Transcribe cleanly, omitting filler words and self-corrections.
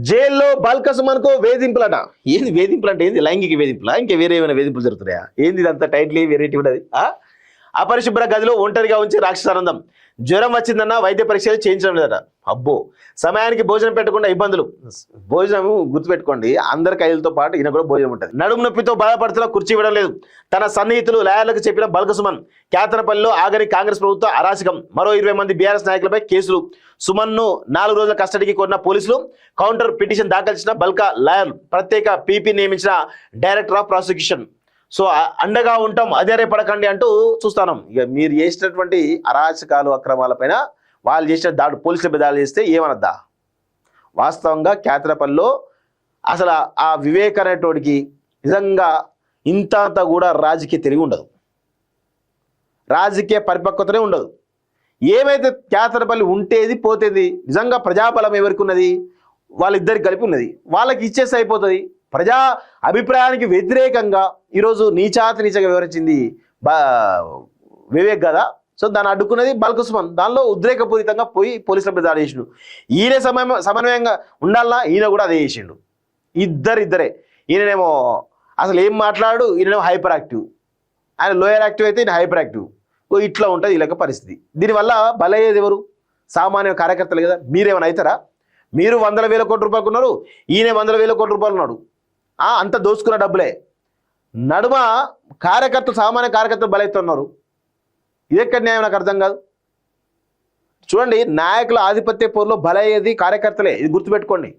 జైల్లో బాల్కసుమన్కు వేధింపులట. ఏంది వేధింపులు అంటే ఏంది? లైంగిక వేధింపులా? ఇంకా వేరే ఏమైనా వేధింపులు జరుగుతున్నాయా? ఏంది ఇదంతా టైటిల్ వెరైటీ ఉన్నది? అపరిశుభ్ర గదిలో ఒంటరిగా ఉంచి రాక్షసానందం. జ్వరం వచ్చిందన్న వైద్య పరీక్షలు చేయించడం లేదట. అబ్బో, సమయానికి భోజనం పెట్టకుండా ఇబ్బందులు. భోజనం గుర్తుపెట్టుకోండి, అందరి ఖైదులతో పాటు ఈయన కూడా భోజనం ఉంటుంది. నడుము నొప్పితో బాధపడుతున్న కుర్చీ ఇవ్వడం లేదు. తన సన్నిహితులు లాయర్లకు చెప్పిన బాల్కసుమన్. కేతనపల్లిలో ఆగని కాంగ్రెస్ ప్రభుత్వ అరాచకం. మరో 20 మంది బీఆర్ఎస్ నాయకులపై కేసులు. సుమన్ను 4 రోజుల కస్టడీకి కోరిన పోలీసులు. కౌంటర్ పిటిషన్ దాఖలు చేసిన బల్కా లాయర్లు. ప్రత్యేక పీపీ నియమించిన డైరెక్టర్ ఆఫ్ ప్రాసిక్యూషన్. సో అండగా ఉంటాం, అధైర్యపడకండి అంటూ చూస్తాను. ఇక మీరు చేసినటువంటి అరాచకాలు అక్రమాలపైన వాళ్ళు చేసిన దాడు, పోలీసులపై దాడులు చేస్తే ఏమనద్దా? వాస్తవంగా కేతనపల్లిలో అసలు ఆ వివేక్ అనేటోడికి నిజంగా ఇంత కూడా రాజకీయ తెలివి ఉండదు, రాజకీయ పరిపక్వతనే ఉండదు. ఏమైతే కేతనపల్లి ఉంటేది పోతేది. నిజంగా ప్రజాబలం ఎవరికి ఉన్నది? వాళ్ళిద్దరికి కలిపి ఉన్నది. వాళ్ళకి ఇచ్చేసి అయిపోతుంది. ప్రజా అభిప్రాయానికి వ్యతిరేకంగా ఈరోజు నీచగా వివరించింది వివేక్ కదా. సో దాన్ని అడ్డుకున్నది బాల్కసుమన్. దానిలో ఉద్రేకపూరితంగా పోయి పోలీసులపై దాడి చేసిండు. ఈయన సమన్వయంగా ఉండాలన్నా ఈయన కూడా అదే చేసిండు. ఇద్దరే. ఈయననేమో అసలు ఏం మాట్లాడు, ఈయనేమో హైపర్ యాక్టివ్. ఆయన లోయర్ యాక్టివ్ అయితే ఈయన హైపర్ యాక్టివ్. ఇట్లా ఉంటుంది వీళ్ళకి పరిస్థితి. దీనివల్ల బలయ్యేది ఎవరు? సామాన్య కార్యకర్తలు కదా. మీరేమైనా అవుతారా? మీరు 100,000 కోట్ల రూపాయలు ఉన్నారు, ఈయన 100,000 కోట్ల రూపాయలు ఉన్నాడు. అంత దోచుకున్న డబ్బులే. నడుమ సామాన్య కార్యకర్తలు బలైతున్నారు. ఇదెక్కడ న్యాయం? నాకు అర్థం కాదు. చూడండి, నాయకుల ఆధిపత్య పోరులో బలయ్యేది కార్యకర్తలే. ఇది గుర్తుపెట్టుకోండి.